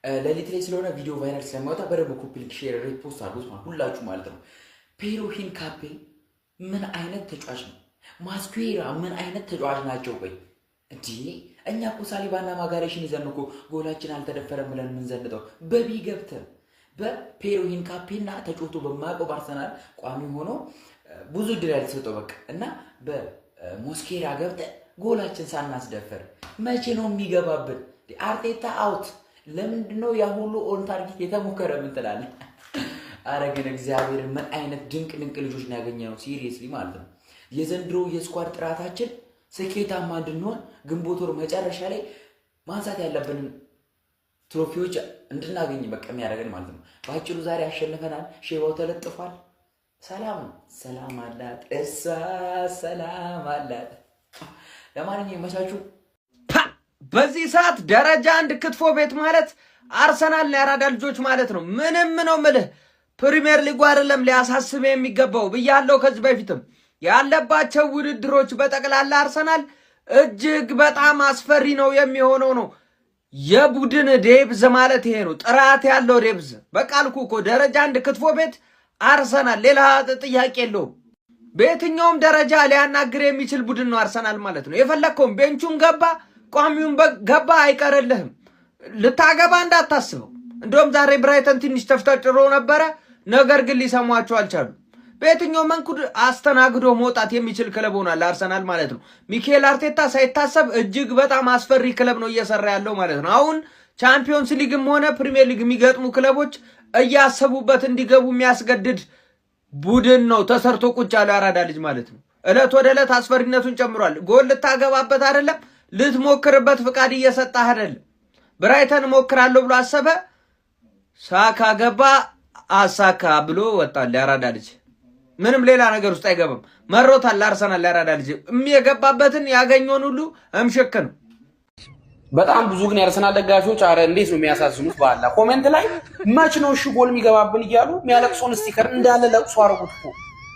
ለሊት ላይ ስለሆነ ቪዲዮ ቫይራል ስለማይወጣ በደንብ ኮፒ ሊንክ ሼር ሪፖስት አድርጉት ሁላችሁ ማለት ነው። ፔሮ ሂንካፔ ምን አይነት ተጫዋች ነው? ማስኩዌራ ምን አይነት ተጫዋች ናቸው? ቆይ እንዴ እኛ እኮ ሳሊባና ማጋሬሽን ይዘን እኮ ጎላችን አልተደፈረም ብለን ምን ዘንጠው በቢ ገብተን በፔሮ ሂንካፔና ተጫውቶ በማያውቀው ባርሰናል ቋሚ ሆኖ ብዙ ድል ያልተሰጠው በቃ እና በሞስኬራ ገብተን ጎላችን ሳናስደፈር መቼ ነው የሚገባብን? አርቴታ አውት ለምንድን ነው ያ ሁሉ ኦን ታርጌት የተሞከረ ምን ትላለህ? አረ ግን እግዚአብሔር ምን አይነት ድንቅ ልጆች ነው ያገኘነው ሲሪየስሊ ማለት ነው። የዘንድሮ የስኳድ ጥራታችን ስኬታማ እንድንሆን ግንቦት ወር መጨረሻ ላይ ማንሳት ያለብንን ትሮፊዎች እንድናገኝ በቃ የሚያደርገን ማለት ነው። ባጭሩ ዛሬ አሸንፈናል። ሼባው ተለጥፏል። ሰላም አላት እሷ ሰላም አላት። ለማንኛውም መቻችሁ በዚህ ሰዓት ደረጃ አንድ ክትፎ ቤት ማለት አርሰናል ያራዳ ልጆች ማለት ነው። ምንም ነው ምልህ ፕሪሚየር ሊግ አይደለም ሊያሳስብ የሚገባው ብያለሁ። ከዚህ በፊትም ያለባቸው ውድድሮች በጠቅላላ አርሰናል እጅግ በጣም አስፈሪ ነው የሚሆነው ነው። የቡድን ዴብዝ ማለት ይሄ ነው። ጥራት ያለው ዴብዝ በቃ አልኩ እኮ ደረጃ አንድ ክትፎ ቤት አርሰናል፣ ሌላ ጥያቄ የለውም። በየትኛውም ደረጃ ሊያናግር የሚችል ቡድን ነው አርሰናል ማለት ነው። የፈለከውም ቤንቹን ገባ ቋሚውን ገባ አይቀርልህም። ልታገባ እንዳታስበው። እንደውም ዛሬ ብራይተን ትንሽ ተፍተጭሮ ነበረ፣ ነገር ግን ሊሰሟቸው አልቻሉ። በየትኛው መንኩ አስተናግዶ መውጣት የሚችል ክለብ ሆኗል አርሰናል ማለት ነው። ሚኬል አርቴታ ሳይታሰብ እጅግ በጣም አስፈሪ ክለብ ነው እየሰራ ያለው ማለት ነው። አሁን ቻምፒዮንስ ሊግም ሆነ ፕሪሚየር ሊግ የሚገጥሙ ክለቦች እያሰቡበት እንዲገቡ የሚያስገድድ ቡድን ነው ተሰርቶ ቁጭ ያለው ያራዳ ልጅ ማለት ነው። እለት ወደ እለት አስፈሪነቱን ጨምሯል። ጎል ልታገባበት አይደለም ልትሞክርበት ፍቃድ እየሰጣህ አይደለም። ብራይተን ሞክራለሁ ብሎ አሰበ፣ ሳካ ገባ፣ አሳካ ብሎ ወጣል ያራዳ ልጅ። ምንም ሌላ ነገር ውስጥ አይገባም። መሮታል አርሰናል ያራዳ ልጅ። የሚገባበትን ያገኘውን ሁሉ እምሽክ ነው። በጣም ብዙ ግን ያርሰናል ደጋፊዎች አረ እንዴት ነው የሚያሳዝኑት። ባላ ኮሜንት ላይ መች ነው እሺ ጎል የሚገባብን እያሉ የሚያለቅሱን ስቲከር እንዳለ ለቅሶ አረጉት እኮ።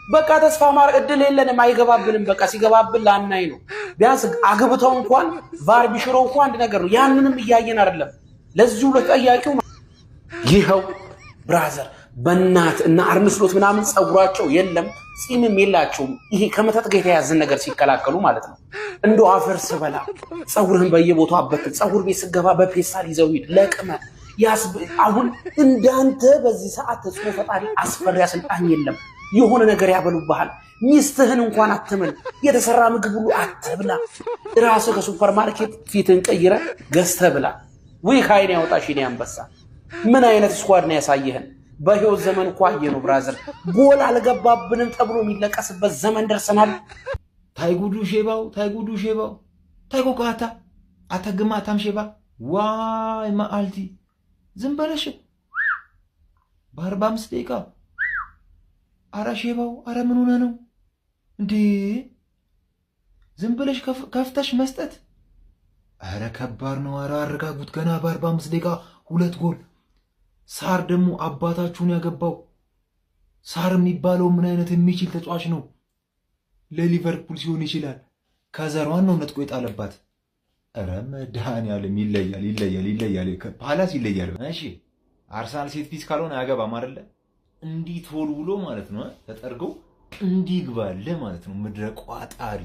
በቃ ተስፋ ማር እድል የለንም አይገባብንም። በቃ ሲገባብን ላናይ ነው። ቢያንስ አግብተው እንኳን ቫር ቢሽረው እንኳን አንድ ነገር ነው። ያንንም እያየን አይደለም። ለዚህ ሁሉ ተጠያቂው ይኸው ብራዘር በእናት እና አርንስሎት ምናምን ጸጉራቸው የለም ጺምም የላቸውም። ይሄ ከመተት ጋር የተያዘን ነገር ሲከላከሉ ማለት ነው። እንዶ አፈር ስበላ ጸጉርህን በየቦታው አበክል። ጸጉር ቤት ስገባ በፔስታል ይዘው ሂድ ለቅመ አሁን እንዳንተ በዚህ ሰዓት ተጽፎ ፈጣሪ አስፈሪ አሰልጣኝ የለም። የሆነ ነገር ያበሉብሃል። ሚስትህን እንኳን አትመን። የተሰራ ምግብ ሁሉ አትብላ። ራስህ ከሱፐር ማርኬት ፊትን ቀይረ ገዝተህ ብላ። ወይ ካይን ያወጣሽ የኔ አንበሳ። ምን አይነት ስኳድ ነው ያሳየህን? በህይወት ዘመን እንኳን አየነው ብራዘር። ጎል አልገባብንም ተብሎ የሚለቀስበት ዘመን ደርሰናል። ታይጉዱ ሼባው ታይጎቃታ አተግማታም ሼባ ዋይ ማአልቲ ዝም በለሽ በ45 ደቂቃ አረ ሼባው አረ ምን ሆነ ነው እንዴ? ዝም ብለሽ ከፍተሽ መስጠት አረ ከባድ ነው። አረ አረጋጉት። ገና በ45 ደቂቃ 2 ጎል። ሳር ደግሞ አባታችሁን ያገባው ሳር የሚባለው ምን አይነት የሚችል ተጫዋች ነው? ለሊቨርፑል ሲሆን ይችላል። ከዘሯን ነው ነጥቆ የጣለባት። አረ መድኃኒዓለም ይለያል። ፓላስ ይለያል። እሺ አርሰናል ሴት ፒስ ካልሆነ አያገባም አይደለ? እንዲህ ቶሎ ብሎ ማለት ነው ተጠርገው እንዲግባለ ማለት ነው። ምድረ ቋጣሪ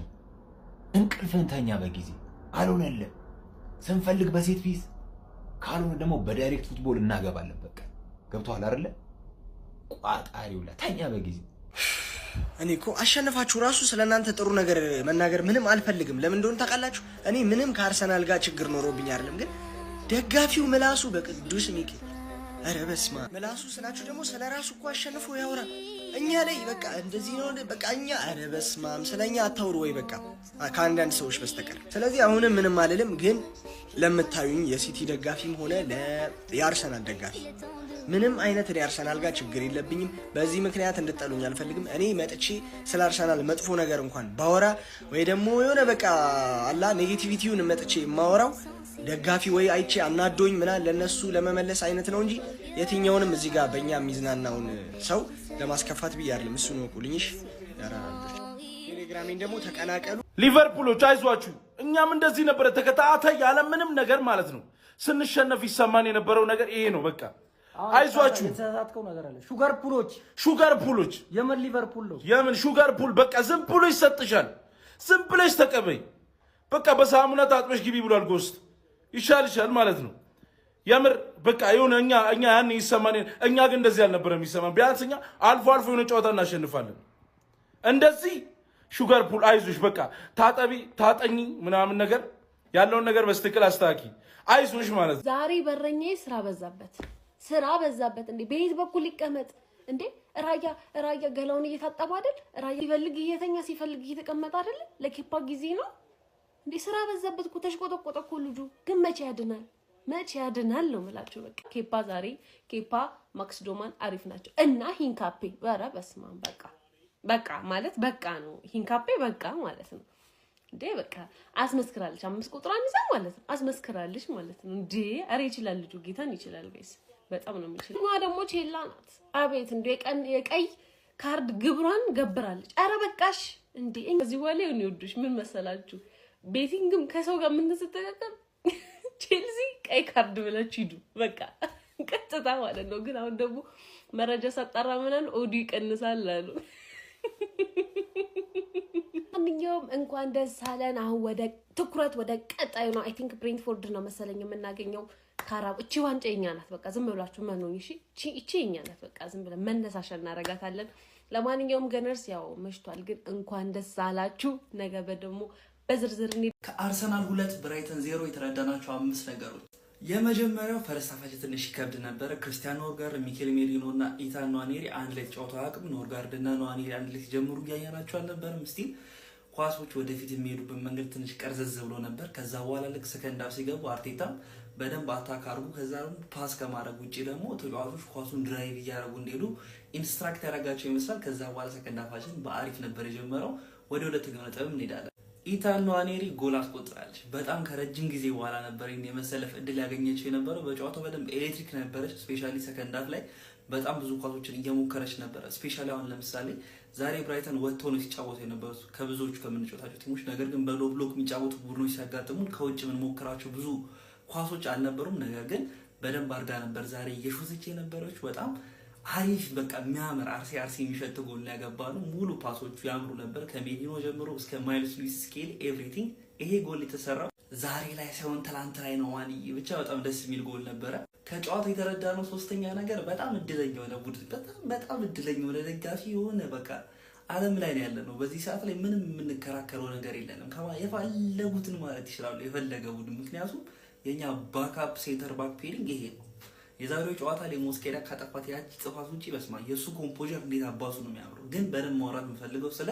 እንቅልፍን ተኛ በጊዜ አልሆነለ። ስንፈልግ በሴት ፒስ ካልሆነ ደግሞ በዳይሬክት ፉትቦል እናገባለን። በቃ ገብቷል አይደለ? ቋጣሪው ተኛ በጊዜ። እኔ እኮ አሸነፋችሁ ራሱ ስለናንተ ጥሩ ነገር መናገር ምንም አልፈልግም። ለምን እንደሆነ ታውቃላችሁ? እኔ ምንም ከአርሰናል ጋር ችግር ኖሮብኝ አይደለም፣ ግን ደጋፊው ምላሱ በቅዱስ ሚካኤል አረ በስማ ምላሱ ስላችሁ ደግሞ ስለራሱ እኮ አሸንፎ ያወራል። እኛ ላይ በቃ እንደዚህ ነው በቃ እኛ አረ በስማም ስለኛ አታውሩ ወይ በቃ ከአንዳንድ ሰዎች በስተቀር። ስለዚህ አሁንም ምንም አልልም፣ ግን ለምታዩኝ የሲቲ ደጋፊም ሆነ የአርሰናል ደጋፊ ምንም አይነት የአርሰናል ጋር ችግር የለብኝም። በዚህ ምክንያት እንድጠሉኝ አልፈልግም። እኔ መጥቼ ስለ አርሰናል መጥፎ ነገር እንኳን ባወራ ወይ ደግሞ የሆነ በቃ አላ ኔጌቲቪቲውን መጥቼ ማወራው ደጋፊ ወይ አይቼ አናዶኝ ምናምን ለነሱ ለመመለስ አይነት ነው እንጂ የትኛውንም እዚህ ጋር በእኛ የሚዝናናውን ሰው ለማስከፋት ብዬ አይደለም። እሱ ነው ቁልኝሽ ያራራልሽ። ቴሌግራሜን ደግሞ ተቀላቀሉ። ሊቨርፑሎች አይዟችሁ፣ እኛም እንደዚህ ነበር ተከታታይ ያለ ምንም ነገር ማለት ነው ስንሸነፍ ይሰማን የነበረው ነገር ይሄ ነው። በቃ አይዟችሁ። የተሳሳትከው ነገር አለ። ሹገር ፑሎች የምን ሊቨርፑል ነው? የምን ሹገር ፑል? በቃ ዝም ብሎ ይሰጥሻል። ዝም ብለሽ ተቀበይ። በቃ በሳሙና ታጥበሽ ግቢ ብሏል ጎስት። ይሻልሻል ማለት ነው። የምር በቃ የሆነ እኛ ያን ይሰማን። እኛ ግን እንደዚህ አልነበረም የሚሰማን። ቢያንስ እኛ አልፎ የሆነ ጨዋታ እናሸንፋለን። እንደዚህ ሹገር ፑል አይዞሽ፣ በቃ ታጠቢ ታጠኝ ምናምን ነገር ያለውን ነገር በስትክክል አስተካኪ። አይዞሽ ማለት ነው። ዛሬ በረኛዬ ስራ በዛበት እንዴ! በየት በኩል ይቀመጥ እንዴ? ራያ ገላውን እየታጠበ አይደል? ራያ ሲፈልግ እየተኛ ሲፈልግ እየተቀመጠ አይደል? ለኬፓ ጊዜ ነው እንዴ? ስራ በዛበት እኮ ተሽቆጠቆጠ እኮ ልጁ። ግን መቼ ያድናል ነው የምላችሁ። በቃ ኬፓ ማክስ ዶማን አሪፍ ናቸው እና ሂንካፔ ኧረ በስመ አብ በቃ ማለት በቃ ነው። ሂንካፔ በቃ ማለት ነው እንዴ! በቃ አስመስክራለች። 5 ቁጥሯን ይዛ ማለት ነው አስመስክራለች ማለት ነው እንዴ! ኧረ ይችላል ልጁ፣ ጌታን ይችላል። ጋይስ በጣም ነው የሚችለው። ማ ደግሞ ቼላ ናት። አቤት እንዴ! የቀይ ካርድ ግብሯን ገብራለች። ኧረ በቃሽ እንዴ! እዚህ በኋላ ነው ይወዱሽ። ምን መሰላችሁ? ቤቲንግም ከሰው ጋር ምን ተስተካከል ቼልሲ ቀይ ካርድ ብላችሁ ሂዱ። በቃ ቀጥታ ማለት ነው። ግን አሁን ደግሞ መረጃ ሳጣራ ምናምን ኦዲ ይቀንሳል አሉ። ማንኛውም እንኳን ደስ አለን። አሁን ወደ ትኩረት ወደ ቀጣዩ ነው። አይ ቲንክ ብሬንትፎርድ ነው መሰለኝ የምናገኘው። ካራብ እቺ ዋንጫ የኛ ናት። በቃ ዝም ብላችሁ ማንሆን እሺ፣ እቺ የኛ ናት። በቃ ዝም ብለን መነሳሻ እናረጋታለን። ለማንኛውም ገነርስ ያው መሽቷል፣ ግን እንኳን ደስ አላችሁ። ነገ በደሞ በዝርዝር ከአርሰናል 2 ብራይተን 0 የተረዳናቸው 5 ነገሮች። የመጀመሪያው ፈርስት ሃፍ ትንሽ ይከብድ ነበረ። ክርስቲያን ኖርጋርድ፣ ሚኬል ሜሪኖ እና ኢታን ንዋኔሪ አንድ ላይ ተጫውተው አያውቅም። ኖርጋርድ እና ንዋኔሪ አንድ ላይ ሲጀምሩ እያየናቸው አልነበረም። ስቲል ኳሶች ወደፊት የሚሄዱበት መንገድ ትንሽ ቀርዘዝ ብሎ ነበር። ከዛ በኋላ ልክ ሰከንድ ሃፍ ሲገቡ አርቴታም በደንብ አታክ አድርጉ፣ ከዛ ፓስ ከማድረግ ውጭ ደግሞ ተጫዋቾች ኳሱን ድራይቭ እያደረጉ እንዲሄዱ ኢንስትራክት ያደረጋቸው ይመስላል። ከዛ በኋላ ሰከንድ ሃፋችን በአሪፍ ነበር የጀመረው። ወደ ሁለተኛው ነጥብ እንሄዳለን። ኢታን ንዋኔሪ ጎል አስቆጥራለች። በጣም ከረጅም ጊዜ በኋላ ነበር የመሰለፍ እድል ያገኘችው የነበረው። በጨዋታው በደንብ ኤሌክትሪክ ነበረች። ስፔሻሊ ሰከንድ ሃፍ ላይ በጣም ብዙ ኳሶችን እየሞከረች ነበረ። ስፔሻሊ አሁን ለምሳሌ ዛሬ ብራይተን ወጥተው ነው ሲጫወቱ የነበሩት ከብዙዎቹ ከምንጫወታቸው ቲሞች። ነገር ግን በሎ ብሎክ የሚጫወቱ ቡድኖች ሲያጋጥሙን ከውጭ የምንሞክራቸው ብዙ ኳሶች አልነበሩም። ነገር ግን በደንብ አድርጋ ነበር ዛሬ እየሾተች የነበረችው። በጣም አሪፍ በቃ የሚያምር አርሲ የሚሸት ጎል ያገባ ነው። ሙሉ ፓሶቹ ያምሩ ነበር ከሜዲኖ ጀምሮ እስከ ማይልስ ሉዊስ ስኬሊ ኤቭሪቲንግ። ይሄ ጎል የተሰራው ዛሬ ላይ ሳይሆን ትላንት ላይ ነው። ዋኒ ብቻ በጣም ደስ የሚል ጎል ነበረ። ከጨዋታው የተረዳነው ሶስተኛ ነገር በጣም እድለኛ የሆነ ቡድን፣ በጣም እድለኛ የሆነ ደጋፊ የሆነ በቃ ዓለም ላይ ነው ያለ ነው። በዚህ ሰዓት ላይ ምንም የምንከራከረው ነገር የለንም። የፈለጉትን ማለት ይችላሉ የፈለገ ቡድን። ምክንያቱም የኛ ባክአፕ ሴንተር ባክ ፔሪንግ ይሄ ነው። የዛሬው ጨዋታ ላይ ሞስኬራ ካጠፋት ያቺ ጥፋት ውጪ በስማ የሱ ኮምፖዘር እንዴት አባሱ ነው የሚያምረው። ግን በደንብ ማውራት የምፈልገው ስለ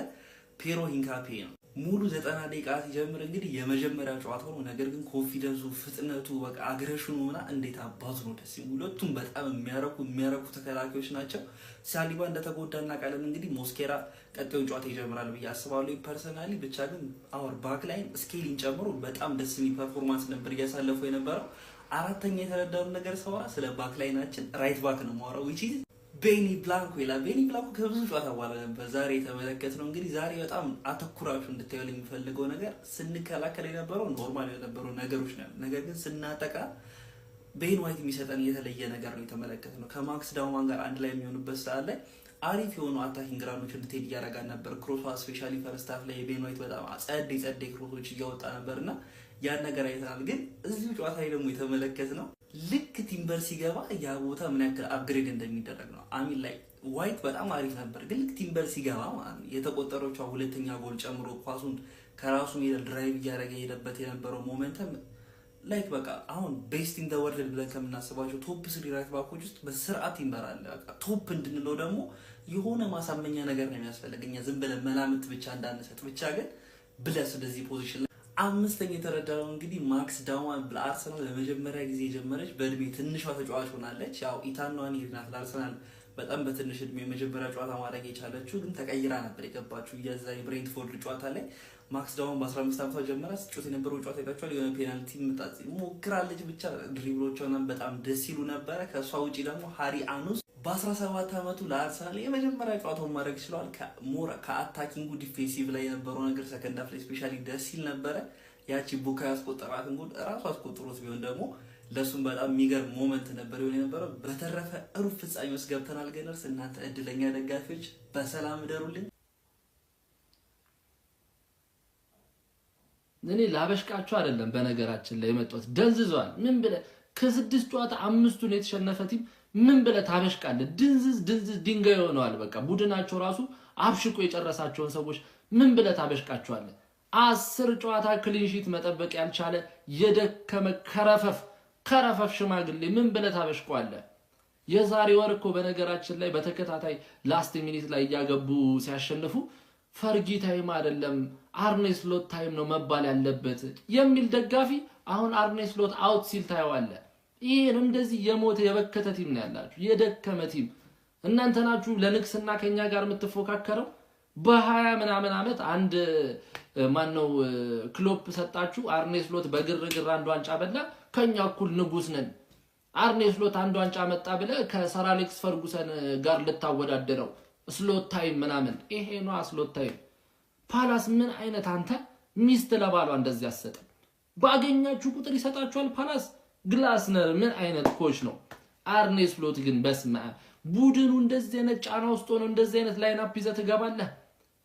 ፔሮ ሂንካፔ ነው። ሙሉ 90 ደቂቃ ሲጀምር እንግዲህ የመጀመሪያ ጨዋታው ነው። ነገር ግን ኮንፊደንሱ፣ ፍጥነቱ፣ በቃ አግሬሽኑ ምናምን እንዴት አባቱ ነው ደስ የሚል። ሁለቱም በጣም የሚያረኩ ተከላካዮች ናቸው። ሳሊባ እንደተጎዳና ቃለን እንግዲህ ሞስኬራ ቀጣዩን ጨዋታ ይጀምራል ብዬ አስባለሁ ፐርሰናሊ። ብቻ ግን አወር ባክ ላይን ስኬሊን ጨምሮ በጣም ደስ የሚል ፐርፎርማንስ ነበር እያሳለፈው የነበረው። አራተኛ የተረዳሩ ነገር ሰውራ ስለ ባክ ላይናችን ራይት ባክ ነው ማውራው which is ቤኒ ብላንኮ ይላል። ቤኒ ብላንኮ ከብዙ ጨዋታ በኋላ ነበር ዛሬ የተመለከትነው። እንግዲህ ዛሬ በጣም አተኩራችሁ እንድታዩ የሚፈልገው ነገር ስንከላከል የነበረው ኖርማል የነበረው ነገሮች ነው። ነገር ግን ስናጠቃ ቤን ዋይት የሚሰጠን የተለየ ነገር ነው የተመለከትነው። ከማክስ ዳውማን ጋር አንድ ላይ የሚሆኑበት ሰዓት ላይ አሪፍ የሆኑ አታኪንግ ራኖች እንድትሄድ እያደረጋን ነበር። ክሮሷ ስፔሻሊ ፈርስት ሃፍ ላይ ቤን ዋይት በጣም ጸዴ ክሮሶች እያወጣ ነበርና ያን ነገር አይተናል። ግን እዚሁ ጨዋታ ላይ ደግሞ የተመለከትነው ልክ ቲምበር ሲገባ ያ ቦታ ምን ያክል አፕግሬድ እንደሚደረግ ነው። አሚን ላይ ዋይት በጣም አሪፍ ነበር፣ ግን ልክ ቲምበር ሲገባ ማለት ነው የተቆጠረችው ሁለተኛ ጎል ጨምሮ ኳሱን ከራሱ ሜዳ ድራይቭ እያደረገ የሄደበት የነበረው ሞመንተም ላይክ በቃ አሁን ቤስት ኢን ዘ ወርልድ ብለን ከምናስባቸው ቶፕ 3 ራይት ባኮች ውስጥ በስርዓት ቲምበር አለ። በቃ ቶፕ እንድንለው ደግሞ የሆነ ማሳመኛ ነገር ነው የሚያስፈልገኛ። ዝም ብለን መላምት ብቻ እንዳንሰጥ ብቻ ግን ብለስ ወደዚህ ፖዚሽን አምስተኛ የተረዳነው እንግዲህ ማክስ ዳውማን ለአርሰናል ለመጀመሪያ ጊዜ የጀመረች በእድሜ ትንሿ ተጫዋች ሆናለች። ያው ኢታን ንዋኔሪ ናት ለአርሰናል በጣም በትንሽ እድሜ የመጀመሪያ ጨዋታ ማድረግ የቻለችው፣ ግን ተቀይራ ነበር የገባችው። የዛ የብሬንትፎርድ ጨዋታ ላይ ማክስ ዳውማን በ15 ዓመቷ ጀመራ ስትጮት የነበረው ጨዋታ ይታችኋል። የሆነ ፔናልቲ ምጣጽ ሞክራለች። ብቻ ድሪብሎቿን በጣም ደስ ይሉ ነበረ። ከሷ ውጪ ደግሞ ሃሪ አኑስ በ17 ዓመቱ ለአርሰናል የመጀመሪያ ጨዋታውን ማድረግ ችሏል። ከአታኪንጉ ዲፌንሲቭ ላይ የነበረው ነገር ሰከንድ ሃፍ ላይ ስፔሻሊ ደስ ይል ነበረ። ያቺ ቡካዮ ያስቆጠራትን ጎል ራሱ አስቆጥሮት ቢሆን ደግሞ ለሱም በጣም የሚገርም ሞመንት ነበር የነበረው። በተረፈ ሩብ ፍጻሜ ውስጥ ገብተናል። ገነርስ እናንተ እድለኛ ደጋፊዎች በሰላም ደሩልኝ። እኔ ላበሽቃችሁ አይደለም በነገራችን ላይ የመጣሁት ደንዝዟል። ምን ብለህ ከ6 ጨዋታ 5ቱን የተሸነፈ ቲም ምን ብለህ ታበሽቃለህ? ድንዝዝ ድንጋይ ሆነዋል። በቃ ቡድናቸው ራሱ አብሽቆ የጨረሳቸውን ሰዎች ምን ብለህ ታበሽቃቸዋለህ? 10 ጨዋታ ክሊንሺት መጠበቅ ያልቻለ የደከመ ከረፈፍ ሽማግሌ ምን ብለህ ታበሽቀዋለህ? የዛሬ ወር እኮ በነገራችን ላይ በተከታታይ ላስት ሚኒት ላይ እያገቡ ሲያሸንፉ ፈርጊ ታይም አይደለም አርኔ ስሎት ታይም ነው መባል ያለበት የሚል ደጋፊ አሁን አርኔ ስሎት አውት ሲል ታየዋለህ። ይሄን እንደዚህ የሞተ የበከተ ቲም ነው ያላችሁ፣ የደከመ ቲም። እናንተ ናችሁ ለንግስና ከኛ ጋር የምትፎካከረው። በ20 ምናምን ዓመት አንድ ማነው ክሎፕ ሰጣችሁ። አርኔ ስሎት በግርግር አንድ ዋንጫ በላ፣ ከኛ እኩል ንጉስ ነን። አርኔ ስሎት አንድ ዋንጫ መጣ ብለ ከሰር አሌክስ ፈርጉሰን ጋር ልታወዳደረው ስሎት ታይም ምናምን። ይሄ ነው ስሎት ታይም። ፓላስ ምን አይነት አንተ ሚስት ለባሏ እንደዚህ ያሰጠ ባገኛችሁ ቁጥር ይሰጣችኋል። ፓላስ ግላስነር ምን አይነት ኮች ነው? አርኔ ስሎት ግን በስማ ቡድኑ እንደዚህ አይነት ጫና ውስጥ ሆኖ እንደዚህ አይነት ላይናፕ ይዘህ ትገባለህ።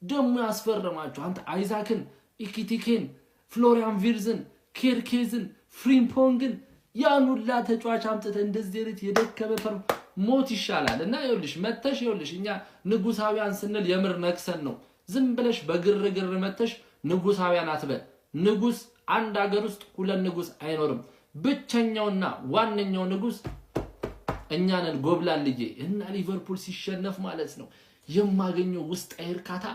ደሞ ያስፈረማችሁ አንተ አይዛክን፣ ኢኪቲኬን፣ ፍሎሪያን ቪርዝን፣ ኬርኬዝን፣ ፍሪምፖንግን ያኑላ ተጫዋች አምጥተህ እንደዚህ አይነት የደከመ ሞት ይሻላል። እና ይኸውልሽ መተሽ ይኸውልሽ እኛ ንጉሳውያን ስንል የምር ነክሰን ነው። ዝም ብለሽ በግርግር መተሽ ንጉሳውያን አትበል። ንጉስ አንድ ሀገር ውስጥ ሁለት ንጉስ አይኖርም። ብቸኛውና ዋነኛው ንጉስ እኛ ነን። ጎብላልዬ እና ሊቨርፑል ሲሸነፍ ማለት ነው የማገኘው ውስጥ እርካታ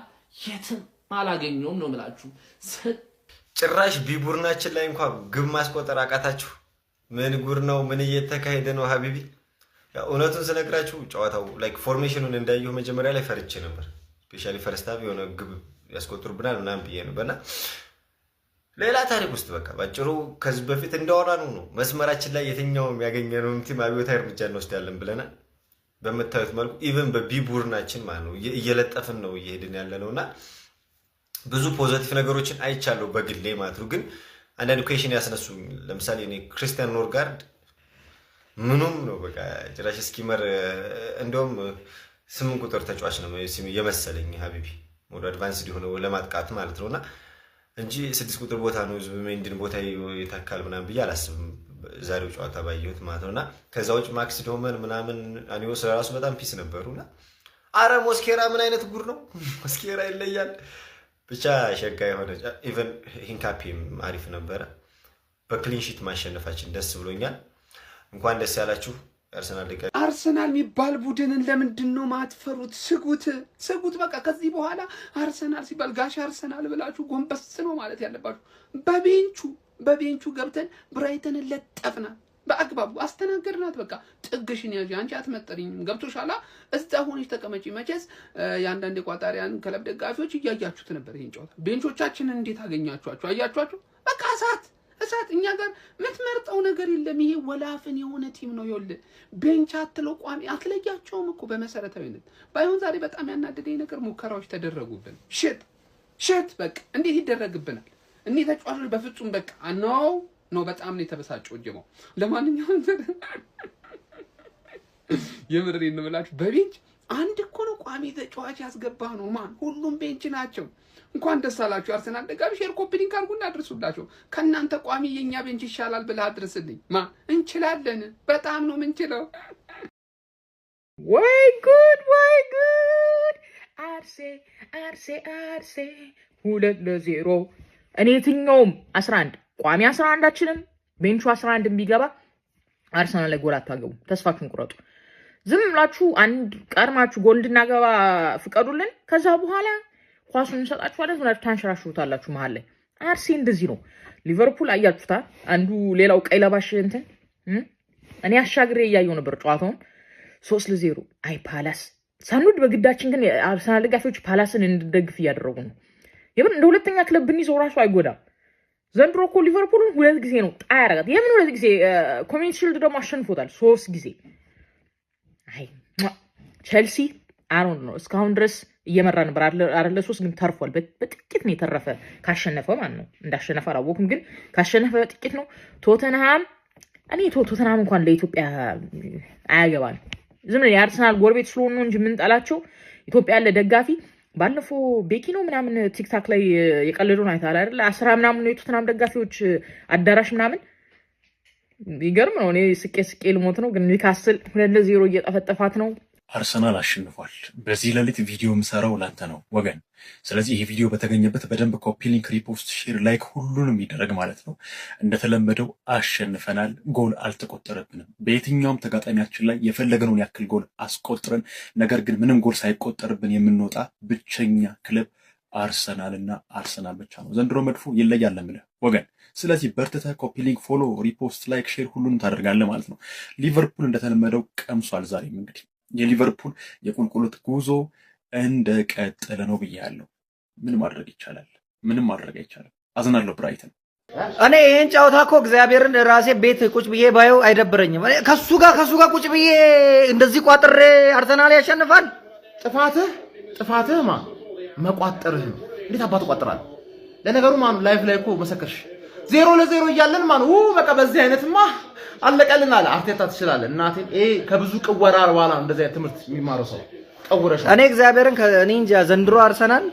የትም አላገኘውም ነው የምላችሁ። ጭራሽ ቢቡርናችን ላይ እንኳን ግብ ማስቆጠር አቃታችሁ። ምን ጉር ነው? ምን እየተካሄደ ነው ሀቢቢ? ያው እውነቱን ስነግራችሁ ጨዋታው ላይክ ፎርሜሽኑን እንዳየሁ መጀመሪያ ላይ ፈርቼ ነበር። ስፔሻሊ ፈርስት ሃፍ የሆነ ግብ ያስቆጥሩብናል ምናምን ብዬ ነበርና ሌላ ታሪክ ውስጥ በቃ ባጭሩ ከዚህ በፊት እንዳወራነው ነው መስመራችን ላይ የትኛውም ያገኘነው ቲም አብዮታዊ እርምጃ እንወስዳለን ብለናል። በመታየት መልኩ ኢቭን በቢቡርናችን ማለት ነው እየለጠፍን ነው እየሄድን ያለነውና ብዙ ፖዚቲቭ ነገሮችን አይቻለሁ በግሌ ማለት ነው። ግን አንዳንድ ኩዌሽን ያስነሱኝ ለምሳሌ እኔ ክሪስቲያን ኖርጋርድ ምኑም ነው በቃ ጭራሽ ስኪመር እንደውም 8 ቁጥር ተጫዋች ነው የመሰለኝ ሀቢቢ ወደ አድቫንስድ ሆኖ ለማጥቃት ማለት ነውና እንጂ 6 ቁጥር ቦታ ነው ሜንዲን ቦታ ይተካል ምናምን ብዬ አላስብም ዛሬው ጨዋታ ባየሁት ማለት ነውና ከዛውጭ ማክስ ዶመን ምናምን አኒዮስ ራሱ በጣም ፒስ ነበሩና አረ ሞስኬራ ምን አይነት ጉር ነው ሞስኬራ ይለያል። ብቻ ሸጋ የሆነ ኢቭን ሂንካፒም አሪፍ ነበረ። በክሊንሺት ማሸነፋችን ደስ ብሎኛል። እንኳን ደስ ያላችሁ አርሰናል ደጋፊ። አርሰናል የሚባል ቡድንን ለምንድን ነው ማትፈሩት? ስጉት በቃ ከዚህ በኋላ አርሰናል ሲባል ጋሽ አርሰናል ብላችሁ ጎንበስ ነው ማለት ያለባችሁ። በቤንቹ ገብተን ብራይተንን ለጠፍና በአግባቡ አስተናገድናት። በቃ ጥግሽን ያዥ አንቺ አትመጥሪኝም። ገብቶሻላ? እዛ ሆነሽ ተቀመጪ። መቼስ የአንዳንድ የቋጣሪያን ክለብ ደጋፊዎች እያያችሁት ነበር ይሄን ጨዋታ። ቤንቾቻችንን እንዴት አገኛችኋቸው? አያችኋቸው? በቃ እሳት እኛ ጋር የምትመርጠው ነገር የለም። ይሄ ወላፍን የሆነ ቲም ነው። ይኸውልህ ቤንች አትለው ቋሚ አትለያቸውም እኮ በመሰረታዊነት። ባይሆን ዛሬ በጣም ያናደደኝ ነገር ሙከራዎች ተደረጉብን። ሽት በቃ እንዴት ይደረግብናል? እኔ ተጫዋቾች በፍጹም በቃ ነው በጣም ነው የተበሳጨው ጀማው። ለማንኛውም የምሬን ነው የምላችሁ በቤንች አንድ እኮ ነው ቋሚ ተጫዋች ያስገባህ ነው ማን። ሁሉም ቤንች ናቸው። እንኳን ደስ አላችሁ አርሰናል ደጋፊ። ሼር ኮፒ ሊንክ አድርጉና አድርሱላቸው። ከናንተ ቋሚ የኛ ቤንች ይሻላል ብለህ አድርስልኝ። እንችላለን፣ በጣም ነው ምንችለው። ወይ ጉድ አርሴ 2-0። እኔ የትኛውም 11 ቋሚ 11አችንም ቤንቹ 11 ቢገባ አርሰናል ላይ ጎል አታገቡ። ተስፋችሁን ቁረጡ። ዝም ብላችሁ አንድ ቀርማችሁ ጎል እንድናገባ ፍቀዱልን። ከዛ በኋላ ኳሱን እንሰጣችኋለን ብላችሁ ታንሸራሽሩታላችሁ መሀል ላይ። አርሴ እንደዚህ ነው። ሊቨርፑል አያችሁታ አንዱ ሌላው ቀይ ለባሽ እንትን እኔ አሻግሬ እያየው ነበር ጨዋታውን 3-0። አይ ፓላስ ሳንወድ በግዳችን ግን አርሰናል ደጋፊዎች ፓላስን እንድደግፍ እያደረጉ ነው። የምን እንደ ሁለተኛ ክለብ ብንይዘው ራሱ አይጎዳም። ዘንድሮ እኮ ሊቨርፑልን 2 ጊዜ ነው ጣ ያረጋት። የምን 2 ጊዜ ኮሚኒቲ ሺልድ ደግሞ አሸንፎታል 3 ጊዜ። አይ ቼልሲ አሮን ነው እስካሁን ድረስ እየመራ ነበር አይደለ? 3 ግን ተርፏል። በጥቂት ነው የተረፈ ካሸነፈ ማለት ነው። እንዳሸነፈ አላወኩም ግን ካሸነፈ ጥቂት ነው። ቶተንሃም እኔ ቶተናም እንኳን ለኢትዮጵያ አያገባም። ዝም ብለን የአርሰናል ጎረቤት ስለሆኑ እንጂ የምንጠላቸው ኢትዮጵያ ያለ ደጋፊ ባለፈው ቤኪ ነው ምናምን ቲክታክ ላይ የቀለዱን አይተሃል አይደል? 10 ምናምን ነው የቶተናም ደጋፊዎች አዳራሽ ምናምን ይገርም ነው። እኔ ስቄ ልሞት ነው። ግን ኒውካስል 2-0 እየጠፈጠፋት ነው። አርሰናል አሸንፏል። በዚህ ሌሊት ቪዲዮ የምሰራው ላንተ ነው ወገን። ስለዚህ ይሄ ቪዲዮ በተገኘበት በደንብ ኮፒ ሊንክ፣ ሪፖስት፣ ሼር፣ ላይክ ሁሉንም ይደረግ ማለት ነው። እንደተለመደው አሸንፈናል። ጎል አልተቆጠረብንም። በየትኛውም ተጋጣሚያችን ላይ የፈለገነውን ያክል ጎል አስቆጥረን፣ ነገር ግን ምንም ጎል ሳይቆጠርብን የምንወጣ ብቸኛ ክለብ አርሰናልና አርሰናል ብቻ ነው። ዘንድሮ መድፎ ይለያል የምልህ ወገን። ስለዚህ በርትተህ ኮፒ ሊንክ፣ ፎሎ፣ ሪፖስት፣ ላይክ፣ ሼር ሁሉንም ታደርጋለህ ማለት ነው። ሊቨርፑል እንደተለመደው ቀምሷል። ዛሬም እንግዲህ የሊቨርፑል የቁልቁለት ጉዞ እንደቀጠለ ነው ብያለሁ። ምን ማድረግ ይቻላል? ምንም ማድረግ አይቻልም። አዝናለሁ ብራይተን። እኔ ይሄን ጨዋታ እኮ እግዚአብሔርን ራሴ ቤት ቁጭ ብዬ ባየው አይደብረኝም። ከሱ ጋር ቁጭ ብዬ እንደዚህ ቋጥሬ አርሰናል ያሸንፋል። ጥፋትህ መቋጠርህ ነው። እንዴት አባቱ ቋጥራል? ለነገሩ ላይፍ ላይ እኮ መሰከርሽ 0-0 እያለን በቃ በዚህ አይነትማ አለቀልን አለ አርቴታ። ትችላለህ እናቴን። ከብዙ ቅወራ በኋላ እንደዚህ አይነት ትምህርት የሚማረው ሰው ቀውረሽ። እኔ እግዚአብሔርን ከእኔ እንጃ ዘንድሮ አርሰናል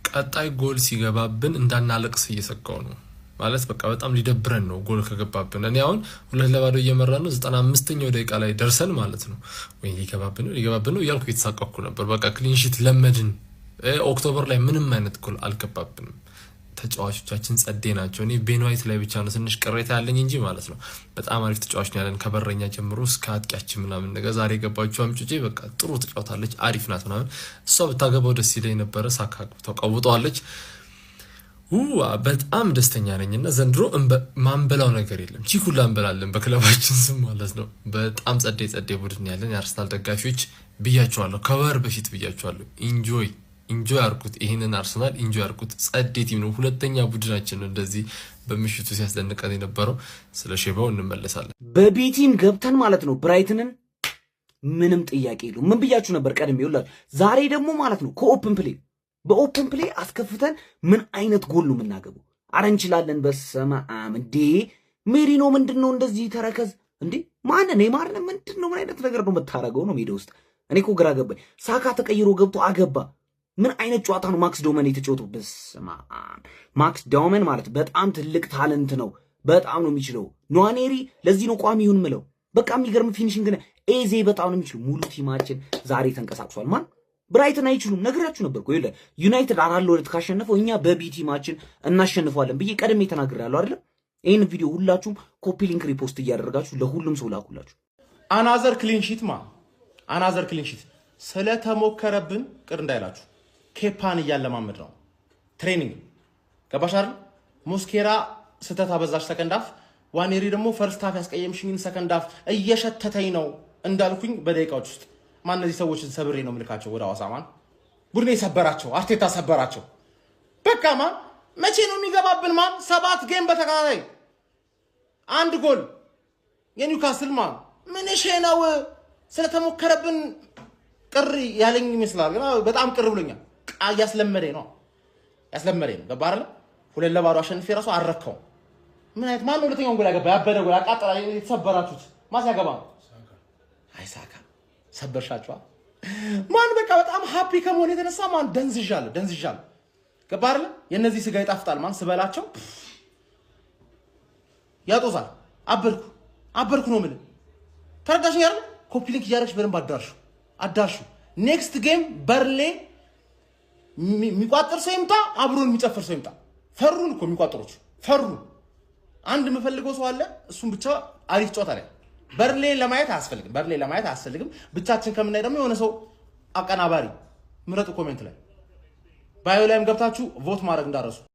ቀጣይ ጎል ሲገባብን እንዳናለቅስ እየሰጋው ነው ማለት በቃ በጣም ሊደብረን ነው ጎል ከገባብን። እኔ አሁን 2-0 እየመራን ነው 95ኛው ደቂቃ ላይ ደርሰን ማለት ነው ወይ ሊገባብን ነው እያልኩ የተሳቀቅኩ ነበር። በቃ ክሊንሺት ለመድን። ኦክቶበር ላይ ምንም አይነት ጎል አልገባብንም። ተጫዋቾቻችን ጸዴ ናቸው። እኔ ቤን ዋይት ላይ ብቻ ነው ትንሽ ቅሬታ ያለኝ እንጂ ማለት ነው በጣም አሪፍ ተጫዋች ነው ያለን ከበረኛ ጀምሮ እስከ አጥቂያችን ምናምን ነገር። ዛሬ ገባችሁ አምጪ በቃ ጥሩ ተጫውታለች፣ አሪፍ ናት ምናምን። እሷ ብታገባው ደስ ይለኝ ነበረ። ሳካ ተቀውጧለች። በጣም ደስተኛ ነኝና ዘንድሮ ማንበላው ነገር የለም። ቺኩላ እንበላለን በክለባችን ስም ማለት ነው። በጣም ጸዴ ቡድን ያለን የአርሰናል ደጋፊዎች ብያቸዋለሁ፣ ከወር በፊት ብያቸዋለሁ። ኢንጆይ አርጉት፣ ይሄንን አርሰናል ኢንጆይ አርጉት። ጸዴ ቲም ነው። ሁለተኛ ቡድናችን ነው እንደዚህ በምሽቱ ሲያስደንቀን የነበረው። ስለ ሼባው እንመለሳለን። በቤቲም ገብተን ማለት ነው ብራይተንን ምንም ጥያቄ የለውም። ምን ብያችሁ ነበር ቀድሜ? ይኸውላችሁ ዛሬ ደግሞ ማለት ነው በኦፕን ፕሌይ አስከፍተን ምን አይነት ጎል ነው የምናገባው? አረ እንችላለን። በስመ አብ እንዴ! ሜሪኖ ምንድነው እንደዚህ ተረከዝ እንዴ? ኔይማር ምንድነው? ምን አይነት ነገር ነው የምታረገው ነው ሜዳ ውስጥ? እኔ እኮ ግራ ገባኝ። ሳካ ተቀይሮ ገብቶ አገባ። ምን አይነት ጨዋታ ነው ማክስ ዳውመን የተጫወተው? በስመ አብ! ማክስ ዳውመን ማለት በጣም ትልቅ ታለንት ነው። በጣም ነው የሚችለው። ኗኔሪ ለዚህ ነው ቋሚ ይሁን ምለው። በቃ የሚገርም ፊኒሽንግ ነው። ኤዜ በጣም ነው የሚችለው። ሙሉ ቲማችን ዛሬ ተንቀሳቅሷል። ብራይተን አይችሉም። ነግራችሁ ነበርኩ። ዩናይትድ 4-2 ካሸነፈው እኛ በቢ ቲማችን እናሸንፈዋለን ብዬ ቀድሜ ተናግሬያለሁ አይደል? ይሄን ቪዲዮ ሁላችሁም ኮፒ ሊንክ፣ ሪፖስት እያደረጋችሁ ለሁሉም ሰው ላኩላችሁ። አናዘር ክሊንሺት ስለተሞከረብን ቅር እንዳይላችሁ ኬፓን እያለማመድ ነው። ትሬኒንግ ገባሽ አይደል? ሞስኬራ ስተት አበዛሽ ሰከንዳፍ፣ ዋኔሪ ደግሞ ፈርስት ሃፍ ያስቀየምሽኝን ሰከንዳፍ እየሸተተኝ ነው እንዳልኩኝ በደቂቃዎች ውስጥ እነዚህ ሰዎችን ሰብሬ ነው ምልካቸው ወደ ሐዋሳ። ቡድኔ ሰበራቸው፣ አርቴታ ሰበራቸው። በቃ መቼ ነው የሚገባብን? 7 ጌም በተከታታይ 1 ጎል የኒውካስል ምን ነው? ስለተሞከረብን ቅር ያለኝ ይመስላል፣ ግን በጣም ቅር ብሎኛል። ያስለመደኝ ነው። ገባ አይደል? 2-0 አሸንፌ ራሱ አረከው። ምን አይነት ማን ነው ሁለተኛውን ጎል ያገባ? ያበደ ጎል አቃጠላ። የተሰበራችሁት ሲያገባ ነው? አይሳካ ሰበርሻቸዋ። በቃ በጣም ሃፒ ከመሆን የተነሳ ደንዝዣለሁ። ገባ አይደል? የነዚህ ስጋ ይጣፍጣል። ስበላቸው ያጦዛል። አበርኩ ነው ምን ተረዳሽኝ አይደል? ኮፒ ሊንክ እያደረግሽ በደንብ አዳርሹ። ኔክስት ጌም በርሌ የሚቋጥር ሰው ይምጣ፣ አብሮን የሚጨፍር ሰው ይምጣ። ፈሩን እኮ የሚቋጥሮች ፈሩን። አንድ የምፈልገው ሰው አለ፣ እሱም ብቻ አሪፍ ጨዋታ ላይ በርሌ ለማየት አያስፈልግም። ብቻችን ከምናይ ደግሞ የሆነ ሰው አቀናባሪ ምረጡ። ኮሜንት ላይ ባዮ ላይም ገብታችሁ ቮት ማድረግ እንዳረሱ